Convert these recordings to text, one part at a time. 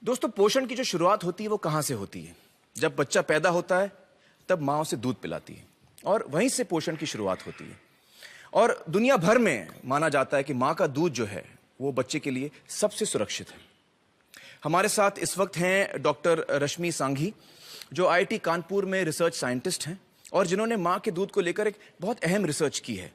दोस्तों, पोषण की जो शुरुआत होती है वो कहाँ से होती है? जब बच्चा पैदा होता है तब माँ उसे दूध पिलाती है और वहीं से पोषण की शुरुआत होती है। और दुनिया भर में माना जाता है कि माँ का दूध जो है वो बच्चे के लिए सबसे सुरक्षित है। हमारे साथ इस वक्त हैं डॉक्टर रश्मि सांघी, जो आईआईटी कानपुर में रिसर्च साइंटिस्ट हैं और जिन्होंने माँ के दूध को लेकर एक बहुत अहम रिसर्च की है।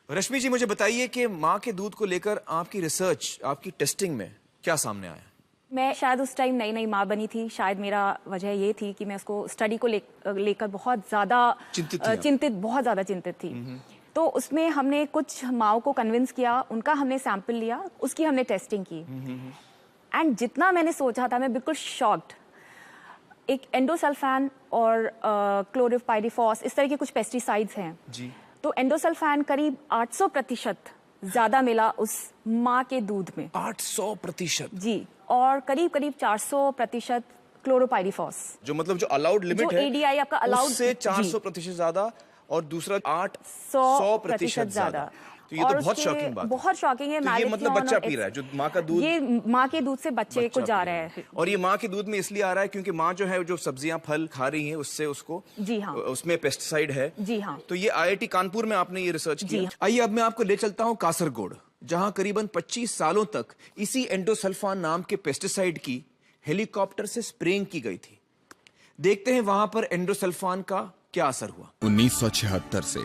रश्मि जी, मुझे बताइए कि माँ के दूध को लेकर आपकी रिसर्च, आपकी टेस्टिंग में क्या सामने आया? मैं शायद उस टाइम नई नई माँ बनी थी। शायद मेरा वजह ये थी कि मैं उसको स्टडी को लेकर बहुत ज़्यादा चिंतित थी। तो उसमें हमने कुछ माँओं को कन्विंस किया, उनका हमने सैंपल लिया, उसकी हमने टेस्टिंग की। एंड जितना मैंने सोचा था, मैं बिल्कुल शॉक्ड। एक एंडोसल्फान और क्लोरिपाइरिफॉस, इस तरह के कुछ पेस्टिसाइड्स हैं जी। तो एंडोसल्फान करीब 800% ज्यादा मिला उस माँ के दूध में। 800% जी। और करीब 400% क्लोरोपाइरिफॉस, जो मतलब जो अलाउड लिमिट है, एडीआई आपका अलाउड, उससे 400% ज्यादा, और दूसरा 800% ज्यादा। तो ये तो बहुत शॉकिंग बात है। बहुत शॉकिंग है। तो ये मतलब बच्चा पी रहा है, जो माँ का दूध, ये माँ के दूध से बच्चे को जा रहा है। और ये माँ के दूध में इसलिए आ रहा है क्योंकि माँ जो है, जो सब्जियां फल खा रही है, उससे उसको, जी हाँ, उसमें पेस्टिसाइड है। जी हाँ। तो ये आईआईटी कानपुर में आपने ये रिसर्च किया। आइए अब मैं आपको ले चलता हूँ कासरगोड, जहां करीबन 25 सालों तक इसी एंडोसल्फान नाम के पेस्टिसाइड की हेलीकॉप्टर से स्प्रेइंग की गई थी। देखते हैं वहां पर एंडोसल्फान का क्या असर हुआ। 1976 से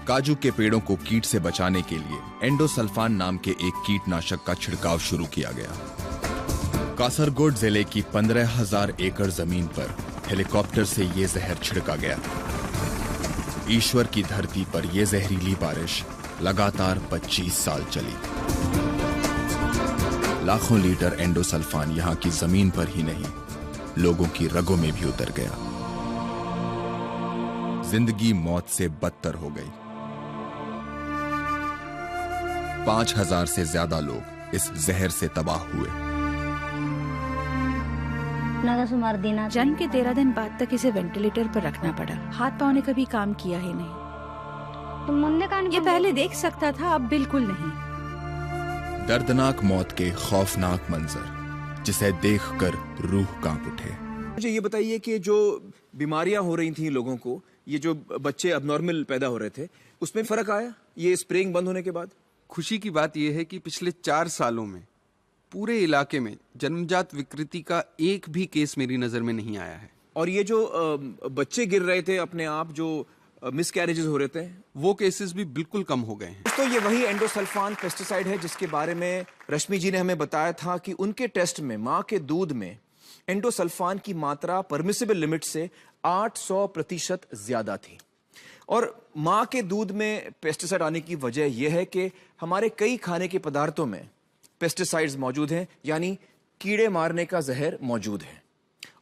काजू के पेड़ों को कीट से बचाने के लिए एंडोसल्फान नाम के एक कीटनाशक का छिड़काव शुरू किया गया। कासरगोड जिले की 15,000 एकड़ जमीन पर हेलीकॉप्टर से ये जहर छिड़का गया। ईश्वर की धरती पर यह जहरीली बारिश लगातार 25 साल चली। लाखों लीटर एंडोसल्फान यहाँ की जमीन पर ही नहीं, लोगों की रगों में भी उतर गया। जिंदगी मौत से बदतर हो गई। 5,000 से ज्यादा लोग इस जहर से तबाह हुए। जन्म के 13 दिन बाद तक इसे वेंटिलेटर पर रखना पड़ा। हाथ पांव ने कभी काम किया ही नहीं। ये पहले देख सकता था, अब बिल्कुल नहीं। दर्दनाक मौत के खौफनाक मंजर, जिसे देखकर रूह कांप उठे। मुझे ये बताइए कि जो बीमारियां हो रही थी लोगों को, ये जो बच्चे अबनॉर्मल पैदा हो रहे थे, उसमें फर्क आया ये स्प्रेइंग बंद होने के बाद? खुशी की बात यह है कि पिछले 4 सालों में पूरे इलाके में जन्मजात विकृति का एक भी केस मेरी नजर में नहीं आया है। और ये जो बच्चे गिर रहे थे अपने आप, जो मिसकैरेजेस हो रहे थे, वो केसेस भी बिल्कुल कम हो गए हैं। तो ये वही एंडोसल्फान पेस्टिसाइड है जिसके बारे में रश्मि जी ने हमें बताया था कि उनके टेस्ट में माँ के दूध में एंडोसल्फान की मात्रा परमिसिबल लिमिट से 800% ज्यादा थी। और माँ के दूध में पेस्टिसाइड आने की वजह यह है कि हमारे कई खाने के पदार्थों में पेस्टिसाइड्स मौजूद हैं, यानी कीड़े मारने का जहर मौजूद है।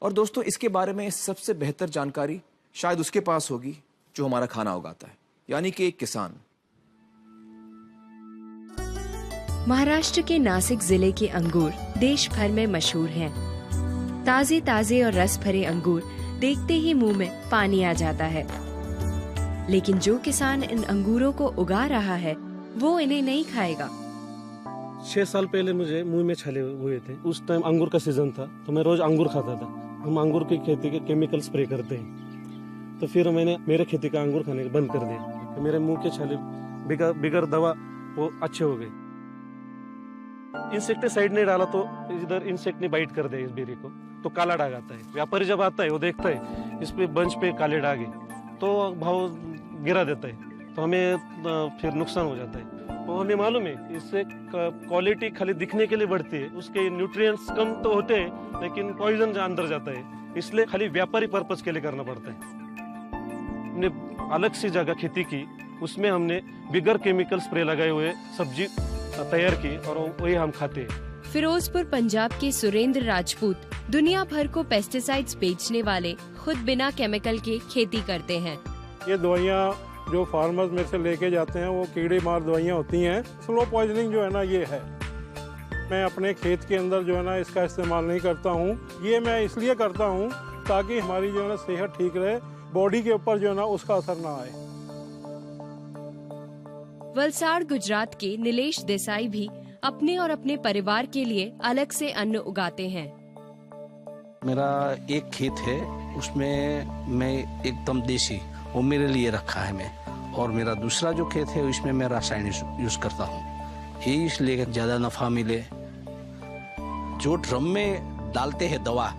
और दोस्तों, इसके बारे में सबसे बेहतर जानकारी शायद उसके पास होगी जो हमारा खाना उगाता है, यानी कि एक किसान। महाराष्ट्र के नासिक जिले के अंगूर देश भर में मशहूर हैं। ताजे ताजे और रस भरे अंगूर देखते ही मुंह में पानी आ जाता है। लेकिन जो किसान इन अंगूरों को उगा रहा है, वो इन्हें नहीं खाएगा। 6 साल पहले मुझे मुंह में छाले हुए थे। उस टाइम अंगूर का सीजन था, तो मैं रोज अंगूर खाता था। हम अंगूर की खेती के केमिकल स्प्रे करते हैं, तो फिर मैंने मेरे खेती का अंगूर खाने बंद कर दिया। तो मेरे मुंह के छाले बिगर दवा वो अच्छे हो गए। इंसेक्टिसाइड नहीं डाला तो इधर इंसेक्ट ने बाइट कर दिया इस बेरी को, तो काला दाग आता है। व्यापारी जब आता है वो देखता है इस पे बंच पे काले दाग है, तो भाव गिरा देता है, तो हमें फिर नुकसान हो जाता है। तो हमें मालूम है इससे क्वालिटी खाली दिखने के लिए बढ़ती है, उसके न्यूट्रिएंट्स कम तो होते हैं लेकिन पॉइजन अंदर जाता है, इसलिए खाली व्यापारी पर्पस के लिए करना पड़ता है। हमने अलग सी जगह खेती की, उसमें हमने बिगर केमिकल स्प्रे लगाए हुए सब्जी तैयार की और वही हम खाते हैं। फिरोजपुर पंजाब के सुरेंद्र राजपूत दुनिया भर को पेस्टिसाइड्स बेचने वाले खुद बिना केमिकल के खेती करते हैं। ये दवाइयाँ जो फार्मर्स में से लेके जाते हैं वो कीड़े मार दवाइयाँ होती हैं। स्लो पॉइजनिंग जो है ना, ये है। मैं अपने खेत के अंदर जो है ना इसका इस्तेमाल नहीं करता हूँ। ये मैं इसलिए करता हूँ ताकि हमारी जो है ना सेहत ठीक रहे, बॉडी के ऊपर जो है ना उसका असर ना आए। वलसाड़ गुजरात के नीलेश देसाई भी अपने और अपने परिवार के लिए अलग से अन्न उगाते हैं। मेरा एक खेत है, उसमें मैं एकदम देसी, वो मेरे लिए रखा है मैं, और मेरा दूसरा जो खेत है उसमें मैं रासायनिक यूज करता हूँ, ये इसलिए ज़्यादा नफा मिले। जो ड्रम में डालते हैं दवा,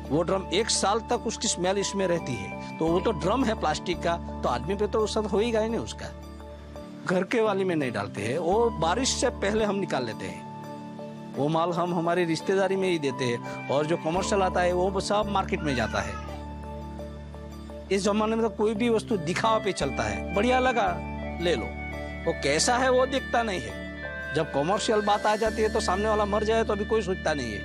वो ड्रम 1 साल तक उसकी स्मेल इसमें रहती है, तो वो तो ड्रम है प्लास्टिक का, तो आदमी पे तो असर हो ही गया नहीं उसका। घर के वाली में नहीं डालते हैं, वो बारिश से पहले हम निकाल लेते हैं, वो माल हम हमारी रिश्तेदारी में ही देते हैं, और जो कमर्शियल आता है वो सब मार्केट में जाता है। इस जमाने में तो कोई भी वस्तु दिखावा पे चलता है, बढ़िया लगा ले लो, वो कैसा है वो दिखता नहीं है। जब कमर्शियल बात आ जाती है तो सामने वाला मर जाए तो अभी कोई सोचता नहीं है।